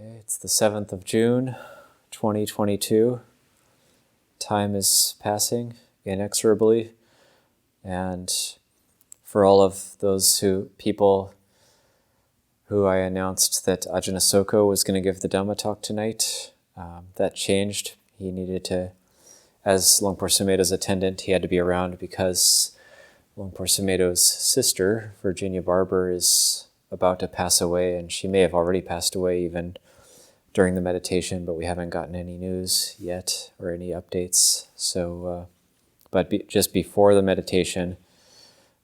Okay, it's the 7th of June, 2022. Time is passing inexorably, and for all of those people who I announced that Ajahn Ñāṇiko was going to give the Dhamma talk tonight, that changed. He needed to, as Luang Por Sumedho's attendant, he had to be around because Luang Por Sumedho's sister, Virginia Barber, is about to pass away, and she may have already passed away even during the meditation, but we haven't gotten any news yet or any updates. So, just before the meditation,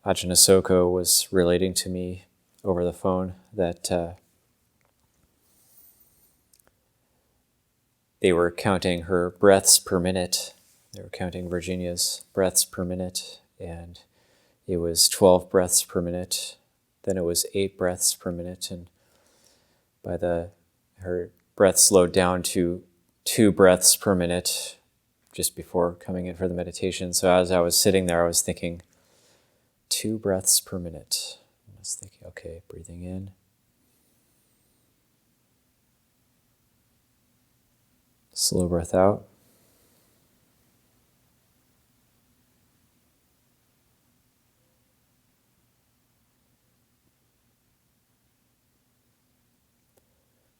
Ajahn Ñāṇiko was relating to me over the phone that they were counting her breaths per minute. They were counting Virginia's breaths per minute, and it was 12 breaths per minute. Then it was 8 breaths per minute, and her breath slowed down to 2 breaths per minute just before coming in for the meditation. So as I was sitting there, I was thinking, 2 breaths per minute. I was thinking, okay, breathing in. Slow breath out.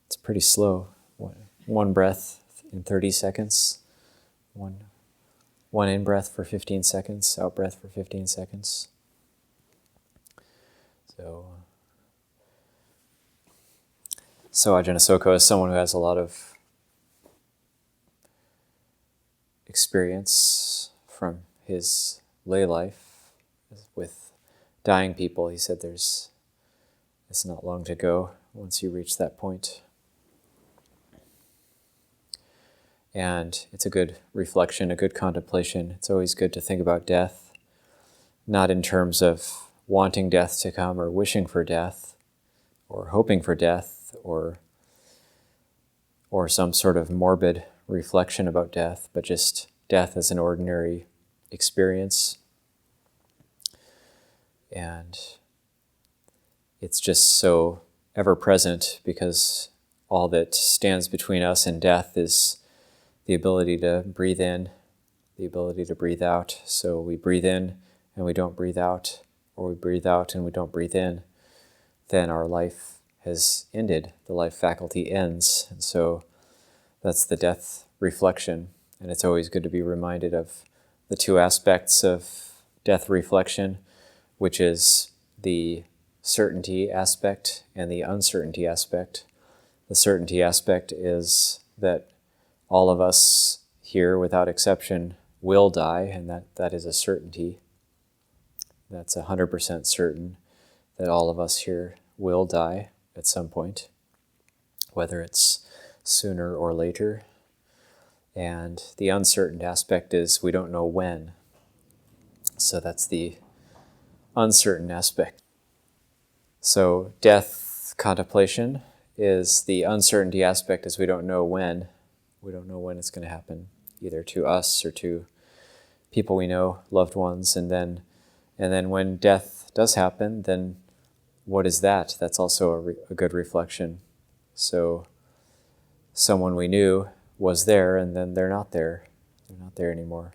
It's pretty slow. One breath in 30 seconds. One in-breath for 15 seconds, out-breath for 15 seconds. So Ajahn Ñāṇiko is someone who has a lot of experience from his lay life with dying people. He said it's not long to go once you reach that point. And it's a good reflection, a good contemplation. It's always good to think about death, not in terms of wanting death to come or wishing for death or hoping for death or some sort of morbid reflection about death, but just death as an ordinary experience. And it's just so ever-present because all that stands between us and death is the ability to breathe in, the ability to breathe out. So we breathe in and we don't breathe out, or we breathe out and we don't breathe in, then our life has ended. The life faculty ends. And so that's the death reflection. And it's always good to be reminded of the 2 aspects of death reflection, which is the certainty aspect and the uncertainty aspect. The certainty aspect is that all of us here, without exception, will die, and that is a certainty. That's 100% certain that all of us here will die at some point, whether it's sooner or later. And the uncertain aspect is we don't know when. So that's the uncertain aspect. So death contemplation is the uncertainty aspect, is we don't know when. We don't know when it's going to happen, either to us or to people we know, loved ones. And then when death does happen, then what is that? That's also a good reflection. So someone we knew was there, and then they're not there. They're not there anymore.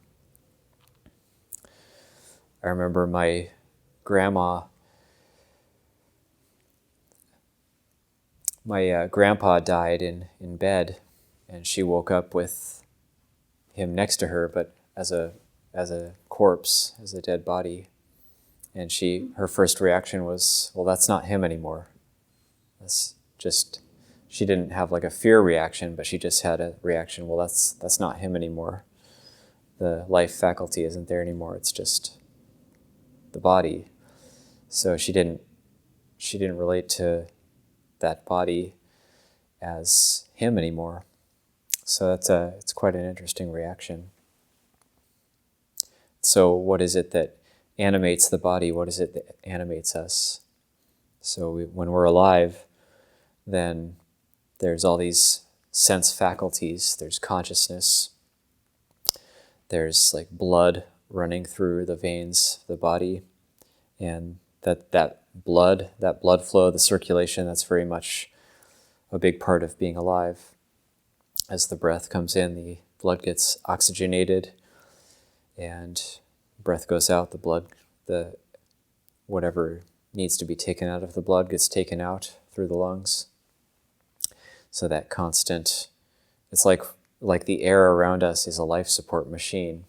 I remember my grandpa died in bed, and she woke up with him next to her, but as a corpse, as a dead body. And her first reaction was, well, that's not him anymore. She didn't have like a fear reaction, but she just had a reaction, well, that's not him anymore. The life faculty isn't there anymore. It's just the body. So she didn't relate to that body as him anymore. So it's quite an interesting reaction. So what is it that animates the body? What is it that animates us? So when we're alive, then there's all these sense faculties. There's consciousness. There's like blood running through the veins of the body. And that blood flow, the circulation, that's very much a big part of being alive. As the breath comes in, the blood gets oxygenated, and breath goes out, the whatever needs to be taken out of the blood gets taken out through the lungs. So that constant, it's like the air around us is a life support machine.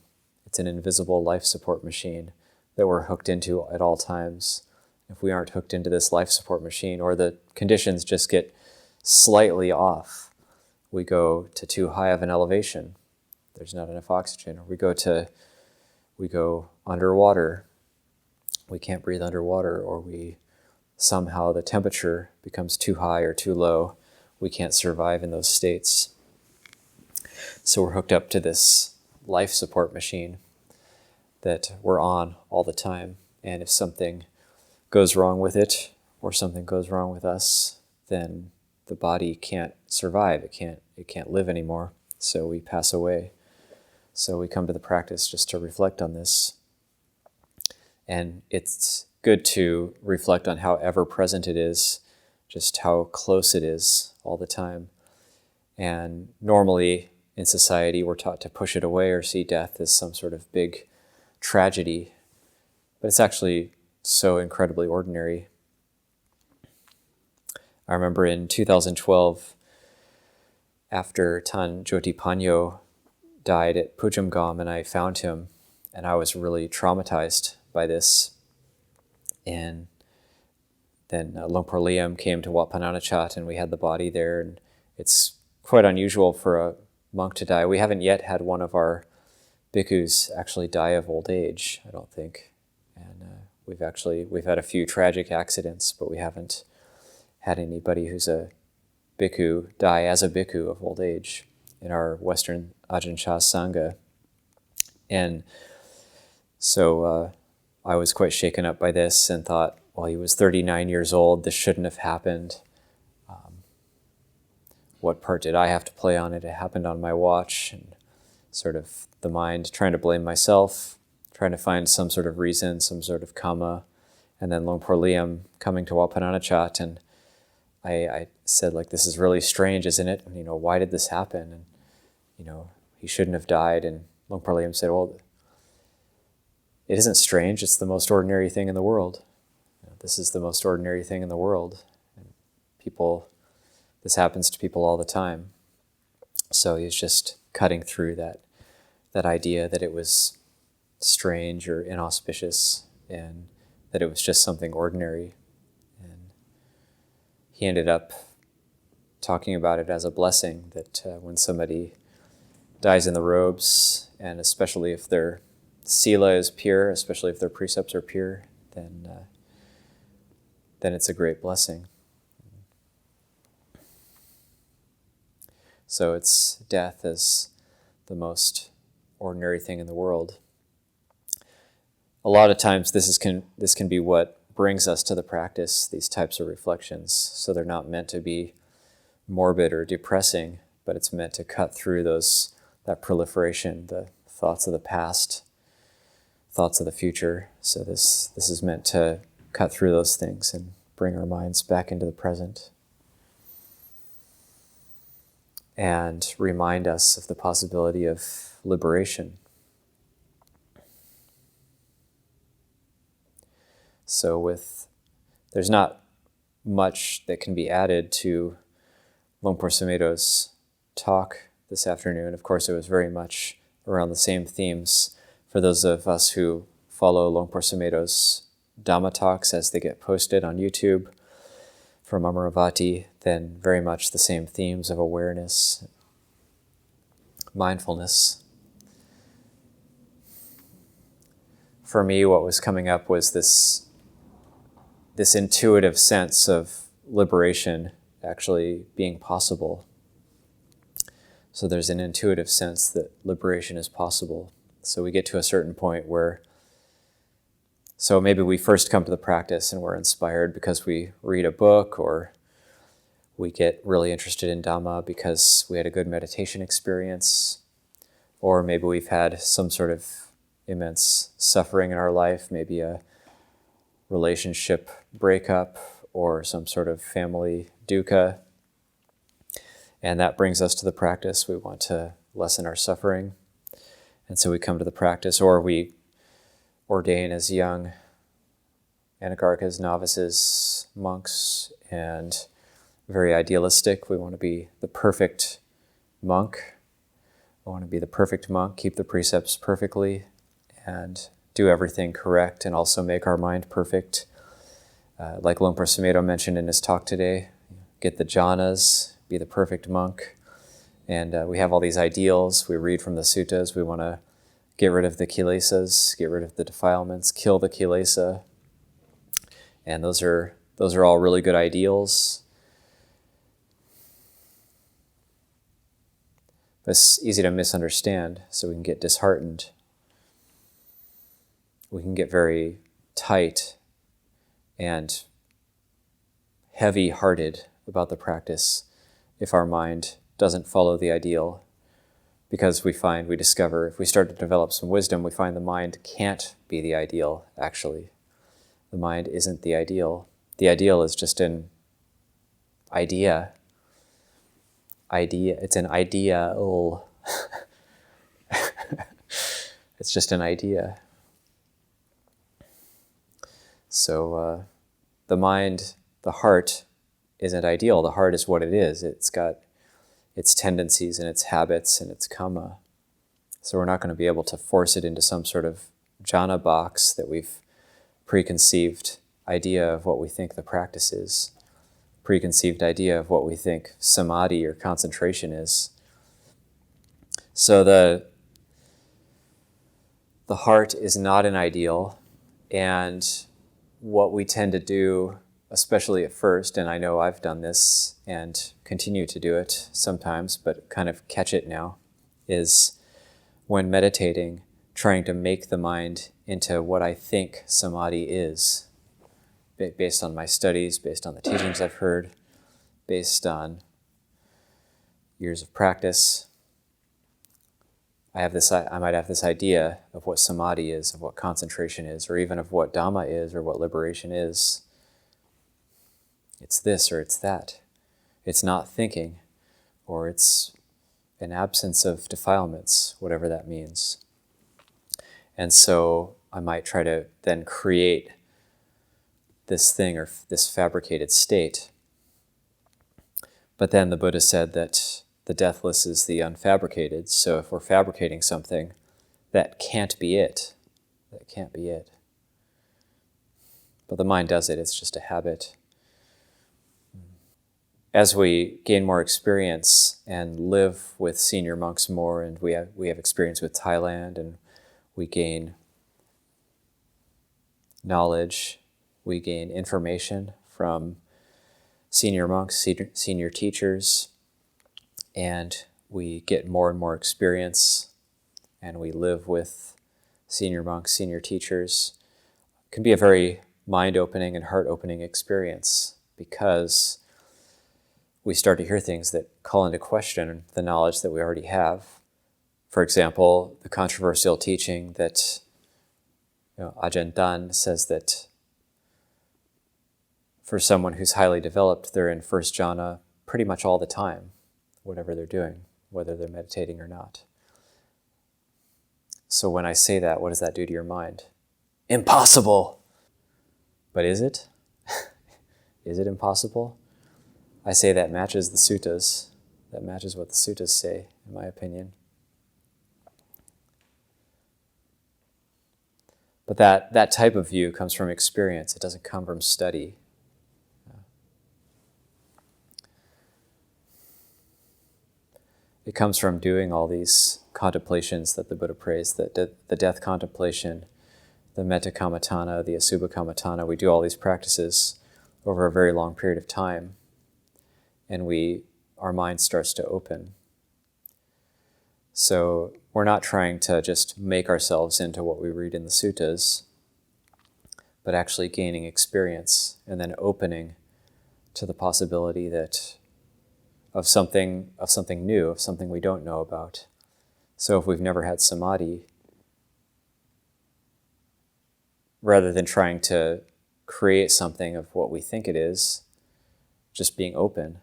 It's an invisible life support machine that we're hooked into at all times. If we aren't hooked into this life support machine, or the conditions just get slightly off, we go to too high of an elevation, there's not enough oxygen, or we go underwater, we can't breathe underwater, or somehow the temperature becomes too high or too low, we can't survive in those states. So we're hooked up to this life support machine that we're on all the time. And if something goes wrong with it, or something goes wrong with us, then the body can't survive. It can't live anymore. So we pass away. So we come to the practice just to reflect on this. And it's good to reflect on how ever-present it is, just how close it is all the time. And normally in society, we're taught to push it away or see death as some sort of big tragedy, but it's actually so incredibly ordinary. I remember in 2012, after Tan Jyotipanyo died at Pujamgam, and I found him, and I was really traumatized by this. And then Luangpur Liam came to Wat Pah Nanachat, and we had the body there, and it's quite unusual for a monk to die. We haven't yet had one of our bhikkhus actually die of old age, I don't think. And we've had a few tragic accidents, but we haven't had anybody who's a bhikkhu die as a bhikkhu of old age in our Western Ajahn Chah Sangha. And so I was quite shaken up by this and thought, well, he was 39 years old, this shouldn't have happened. What part did I have to play on it? It happened on my watch, and sort of the mind trying to blame myself, trying to find some sort of reason, some sort of karma. And then Luangpur Liam coming to Wat Pah Nanachat, and I said, like, this is really strange, isn't it? And, why did this happen? And, he shouldn't have died. And Luangpur Liam said, well, it isn't strange. It's the most ordinary thing in the world. This is the most ordinary thing in the world. And this happens to people all the time. So he's just cutting through that idea that it was strange or inauspicious, and that it was just something ordinary. And he ended up talking about it as a blessing, that when somebody dies in the robes, and especially if their sila is pure, especially if their precepts are pure, then it's a great blessing. So it's death as the most ordinary thing in the world. A lot of times this can be what brings us to the practice, these types of reflections. So they're not meant to be morbid or depressing, but it's meant to cut through that proliferation, the thoughts of the past, thoughts of the future. So this is meant to cut through those things and bring our minds back into the present, and remind us of the possibility of liberation. So there's not much that can be added to Luangpur Sumedho's talk this afternoon. Of course, it was very much around the same themes. For those of us who follow Luangpur Sumedho's Dhamma talks as they get posted on YouTube from Amaravati, then very much the same themes of awareness, mindfulness. For me, what was coming up was this intuitive sense of liberation actually being possible. So there's an intuitive sense that liberation is possible. So we get to a certain point where, so maybe we first come to the practice and we're inspired because we read a book, or we get really interested in Dhamma because we had a good meditation experience, or maybe we've had some sort of immense suffering in our life, maybe a relationship breakup or some sort of family dukkha, And that brings us to the practice. We want to lessen our suffering. And so we come to the practice, or we ordain as young anagarkas, novices, monks, and very idealistic. We want to be the perfect monk. We want to be the perfect monk, keep the precepts perfectly, and do everything correct, and also make our mind perfect. Like Lumpur Sumedho mentioned in his talk today, get the jhanas, be the perfect monk. And we have all these ideals. We read from the suttas. We want to get rid of the kilesas, get rid of the defilements, kill the kilesa. And those are all really good ideals. But it's easy to misunderstand, so we can get disheartened. We can get very tight and heavy-hearted about the practice if our mind doesn't follow the ideal, because we discover, if we start to develop some wisdom, we find the mind can't be the ideal, actually. The mind isn't the ideal. The ideal is just an idea. It's an ideal. It's just an idea. So the mind, the heart, isn't ideal. The heart is what it is. It's got its tendencies and its habits and its karma. So we're not going to be able to force it into some sort of jhana box that we've preconceived idea of what we think the practice is, preconceived idea of what we think samadhi or concentration is. So the heart is not an ideal, and what we tend to do, especially at first, and I know I've done this and continue to do it sometimes, but kind of catch it now, is when meditating, trying to make the mind into what I think samadhi is, based on my studies, based on the teachings I've heard, based on years of practice. I might have this idea of what samadhi is, of what concentration is, or even of what Dhamma is, or what liberation is. It's this or it's that. It's not thinking, or it's an absence of defilements, whatever that means. And so I might try to then create this thing or this fabricated state. But then the Buddha said that the deathless is the unfabricated. So if we're fabricating something, that can't be it. That can't be it. But the mind does it. It's just a habit. As we gain more experience and live with senior monks more, and we have experience with Thailand, and we gain knowledge, we gain information from senior monks, senior teachers, and we get more and more experience, and we live with senior monks, senior teachers. It can be a very mind-opening and heart-opening experience, because we start to hear things that call into question the knowledge that we already have. For example, the controversial teaching that Ajahn Ñāṇiko says that for someone who's highly developed, they're in first jhana pretty much all the time, whatever they're doing, whether they're meditating or not. So when I say that, what does that do to your mind? Impossible! But is it? Is it impossible? I say that matches the suttas. That matches what the suttas say, in my opinion. But that type of view comes from experience. It doesn't come from study. It comes from doing all these contemplations that the Buddha praised, the death contemplation, the metta kammatthana, the asubha kammatthana. We do all these practices over a very long period of time, and our mind starts to open. So we're not trying to just make ourselves into what we read in the suttas, but actually gaining experience and then opening to the possibility of something new, of something we don't know about. So if we've never had samadhi, rather than trying to create something of what we think it is, just being open,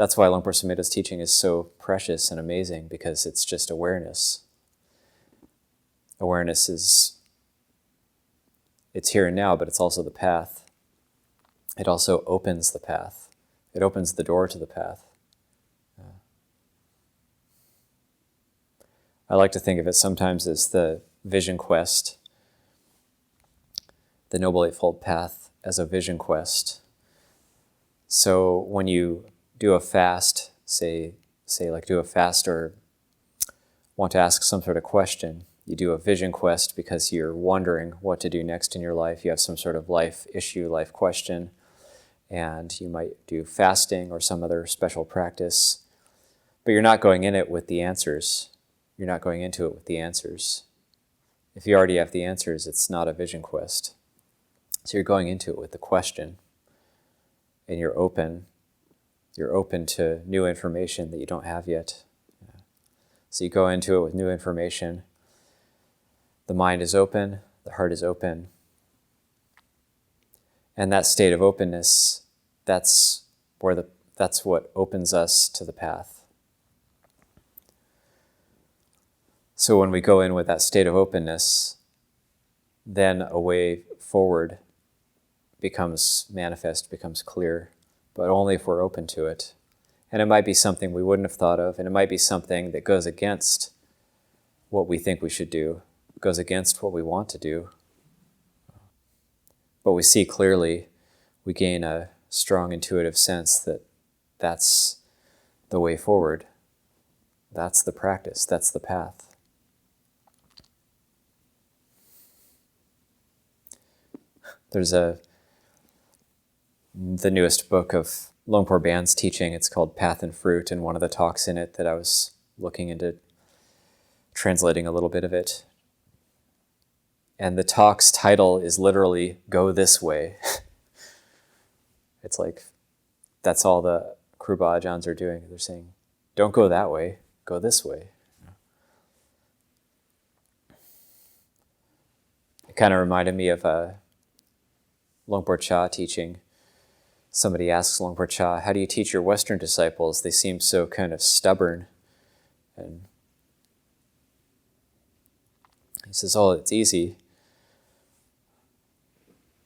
That's why Luang Por Sumedho's teaching is so precious and amazing, because it's just awareness. Awareness it's here and now, but it's also the path. It also opens the path. It opens the door to the path. I like to think of it sometimes as the vision quest, the Noble Eightfold Path as a vision quest. So when you do a fast, say like do a fast or want to ask some sort of question, you do a vision quest because you're wondering what to do next in your life. You have some sort of life issue, life question, and you might do fasting or some other special practice, but you're not going in it with the answers. You're not going into it with the answers. If you already have the answers, it's not a vision quest. So you're going into it with the question, and you're open. You're open to new information that you don't have yet. So you go into it with new information. The mind is open, the heart is open. And that state of openness, that's what opens us to the path. So when we go in with that state of openness, then a way forward becomes manifest, becomes clear, but only if we're open to it. And it might be something we wouldn't have thought of, and it might be something that goes against what we think we should do, goes against what we want to do. But we see clearly, we gain a strong intuitive sense that that's the way forward. That's the practice, that's the path. There's the newest book of Luang Por Ban's teaching. It's called Path and Fruit, and one of the talks in it that I was looking into translating a little bit of it. And the talk's title is literally, Go This Way. It's like, that's all the Kruba Ajahns are doing. They're saying, don't go that way, go this way. It kind of reminded me of Luang Por Cha teaching. Somebody asks Luang Por Cha, how do you teach your Western disciples? They seem so kind of stubborn. And he says, oh, it's easy.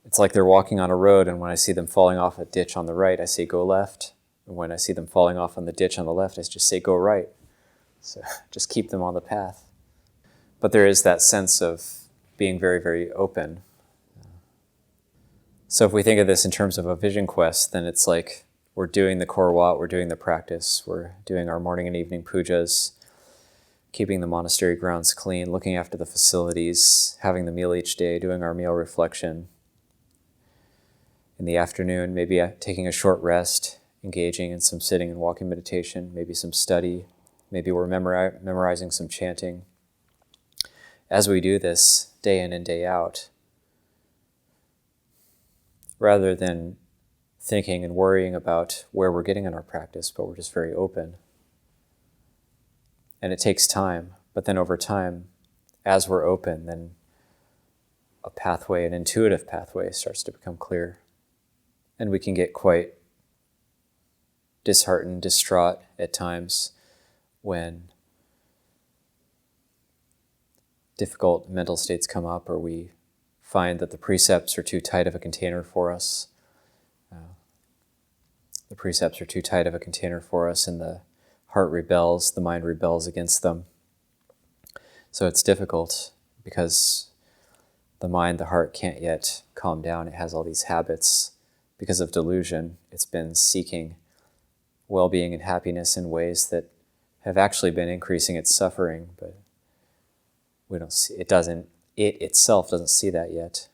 It's like they're walking on a road, and when I see them falling off a ditch on the right, I say, go left. And when I see them falling off on the ditch on the left, I just say, go right. So just keep them on the path. But there is that sense of being very, very open. So if we think of this in terms of a vision quest, then it's like we're doing the korwat, we're doing the practice, we're doing our morning and evening pujas, keeping the monastery grounds clean, looking after the facilities, having the meal each day, doing our meal reflection. In the afternoon, maybe taking a short rest, engaging in some sitting and walking meditation, maybe some study, maybe we're memorizing some chanting. As we do this day in and day out, rather than thinking and worrying about where we're getting in our practice, but we're just very open. And it takes time, but then over time, as we're open, then a pathway, an intuitive pathway, starts to become clear. And we can get quite disheartened, distraught at times when difficult mental states come up, or we find that the precepts are too tight of a container for us. The precepts are too tight of a container for us, and the heart rebels, the mind rebels against them. So it's difficult because the mind, the heart can't yet calm down. It has all these habits. Because of delusion, it's been seeking well-being and happiness in ways that have actually been increasing its suffering, but we don't see, it itself doesn't see that yet.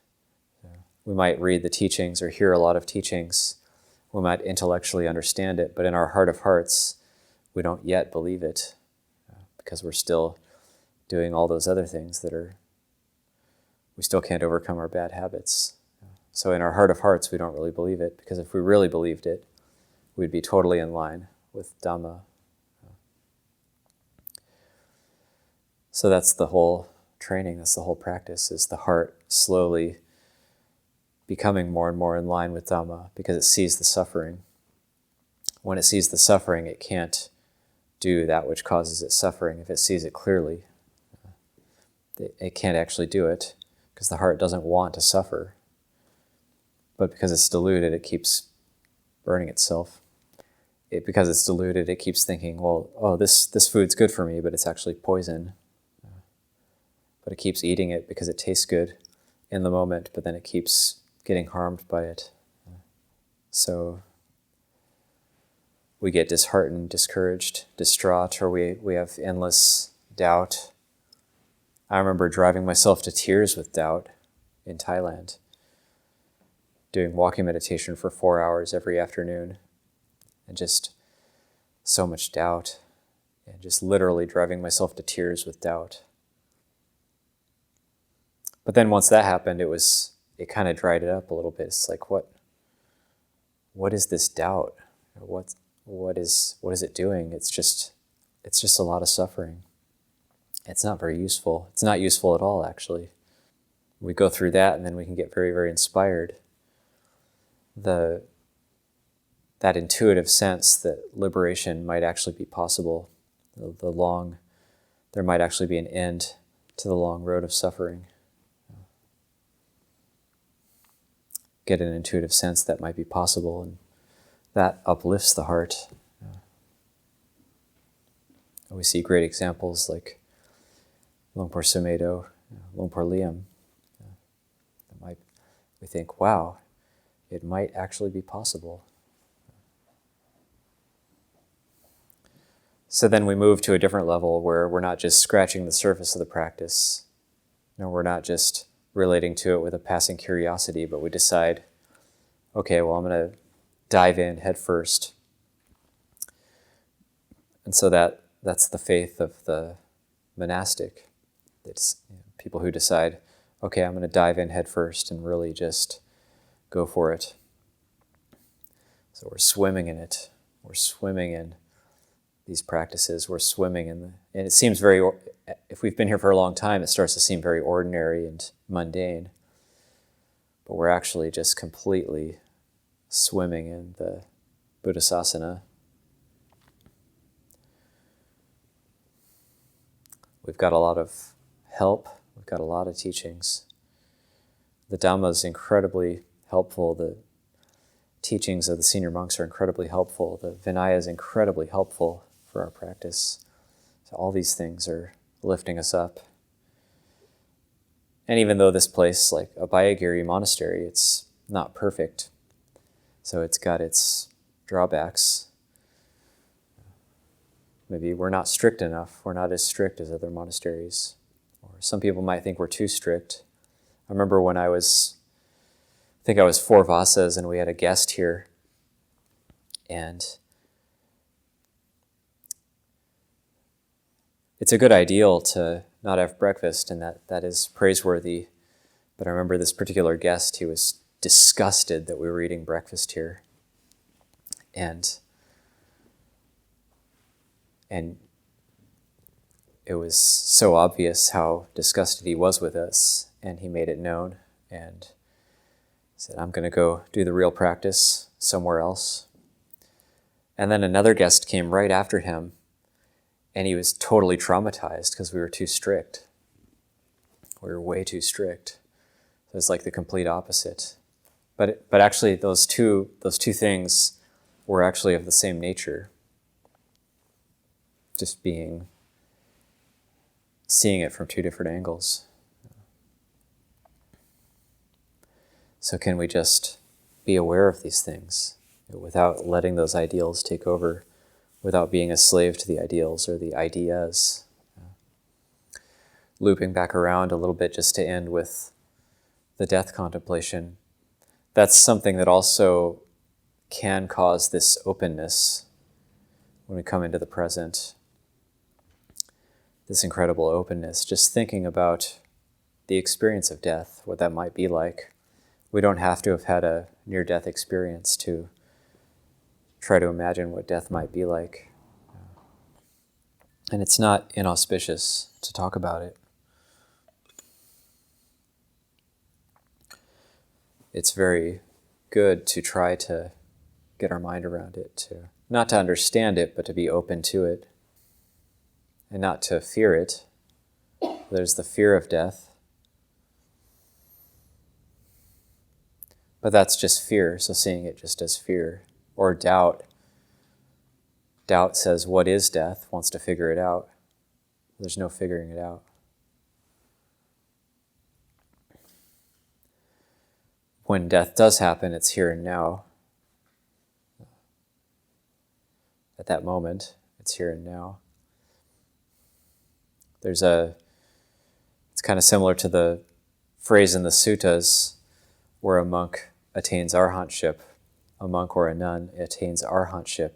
We might read the teachings or hear a lot of teachings. We might intellectually understand it, but in our heart of hearts, we don't yet believe it because we're still doing all those other things we still can't overcome our bad habits. So in our heart of hearts, we don't really believe it, because if we really believed it, we'd be totally in line with Dhamma. So that's the whole training, that's the whole practice, is the heart slowly becoming more and more in line with Dhamma because it sees the suffering. when it sees the suffering, it can't do that which causes it suffering. If it sees it clearly, it can't actually do it because the heart doesn't want to suffer. But because it's deluded, it keeps burning itself. Because it's deluded, it keeps thinking, well, oh, this food's good for me, but it's actually poison. But it keeps eating it because it tastes good in the moment, but then it keeps getting harmed by it. So we get disheartened, discouraged, distraught, or we have endless doubt. I remember driving myself to tears with doubt in Thailand, doing walking meditation for 4 hours every afternoon, and just so much doubt, and just literally driving myself to tears with doubt. But then once that happened, it kind of dried it up a little bit. It's like, what is this doubt? What is it doing? It's just a lot of suffering. It's not very useful. It's not useful at all, actually. We go through that, and then we can get very, very inspired. That intuitive sense that liberation might actually be possible. There might actually be an end to the long road of suffering. Get an intuitive sense that might be possible, and that uplifts the heart. We see great examples like Lumpur Sumedho, Lumpur Liam. We think, wow, it might actually be possible. So then we move to a different level where we're not just scratching the surface of the practice. We're not just relating to it with a passing curiosity, but we decide, okay, well, I'm going to dive in head first. And so that's the faith of the monastic. It's people who decide, okay, I'm going to dive in head first and really just go for it. So we're swimming in it. We're swimming in these practices. We're swimming in and it seems if we've been here for a long time, it starts to seem very ordinary and mundane. But we're actually just completely swimming in the Buddhasasana. We've got a lot of help. We've got a lot of teachings. The Dhamma is incredibly helpful. The teachings of the senior monks are incredibly helpful. The Vinaya is incredibly helpful for our practice. So all these things are lifting us up. And even though this place, like Abhayagiri Monastery, it's not perfect. So it's got its drawbacks. Maybe we're not strict enough. We're not as strict as other monasteries. Or some people might think we're too strict. I remember when I think I was 4 Vasas and we had a guest here. And it's a good ideal to not have breakfast, and that is praiseworthy. But I remember this particular guest, he was disgusted that we were eating breakfast here. And it was so obvious how disgusted he was with us, and he made it known and said, I'm going to go do the real practice somewhere else. And then another guest came right after him, and he was totally traumatized because we were too strict. We were way too strict. It was like the complete opposite. But actually those two things were actually of the same nature. Just seeing it from 2 different angles. So can we just be aware of these things without letting those ideals take over, without being a slave to the ideals or the ideas? Looping back around a little bit just to end with the death contemplation. That's something that also can cause this openness when we come into the present. This incredible openness, just thinking about the experience of death, what that might be like. We don't have to have had a near-death experience to try to imagine what death might be like. And it's not inauspicious to talk about it. It's very good to try to get our mind around it, to not to understand it, but to be open to it, and not to fear it. There's the fear of death, but that's just fear, so seeing it just as fear. Or doubt. Doubt says, what is death? Wants to figure it out. There's no figuring it out. When death does happen, it's here and now. At that moment, it's here and now. It's kind of similar to the phrase in the suttas where a monk attains arhantship. A monk or a nun attains arhantship.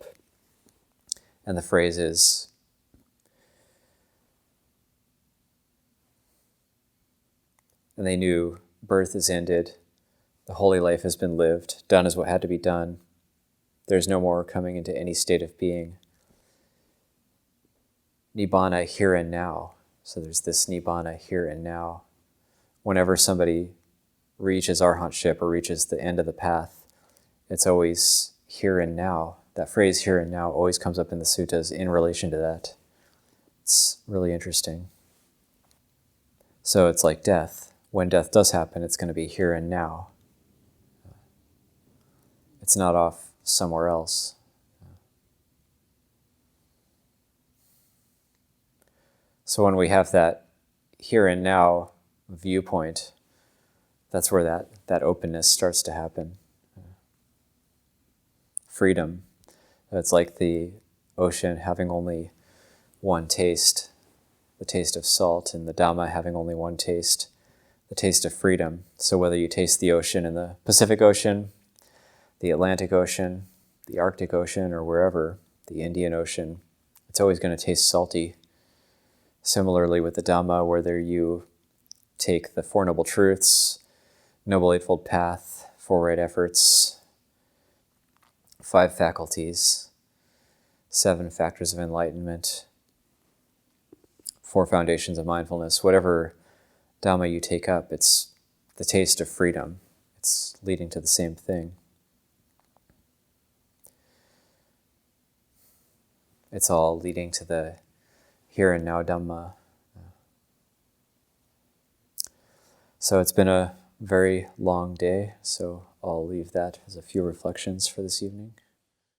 And the phrase is, and they knew birth is ended, the holy life has been lived, done is what had to be done. There's no more coming into any state of being. Nibbana here and now. So there's this Nibbana here and now. Whenever somebody reaches arhantship or reaches the end of the path, it's always here and now. That phrase here and now always comes up in the suttas in relation to that. It's really interesting. So it's like death. When death does happen, it's going to be here and now. It's not off somewhere else. So when we have that here and now viewpoint, that's where that openness starts to happen. Freedom. It's like the ocean having only one taste, the taste of salt, and the Dhamma having only one taste, the taste of freedom. So whether you taste the ocean in the Pacific Ocean, the Atlantic Ocean, the Arctic Ocean, or wherever, the Indian Ocean, it's always going to taste salty. Similarly with the Dhamma, whether you take the Four Noble Truths, Noble Eightfold Path, Four Right Efforts, 5 faculties, 7 factors of enlightenment, 4 foundations of mindfulness, whatever Dhamma you take up, it's the taste of freedom. It's leading to the same thing. It's all leading to the here and now Dhamma. So it's been a very long day, so I'll leave that as a few reflections for this evening.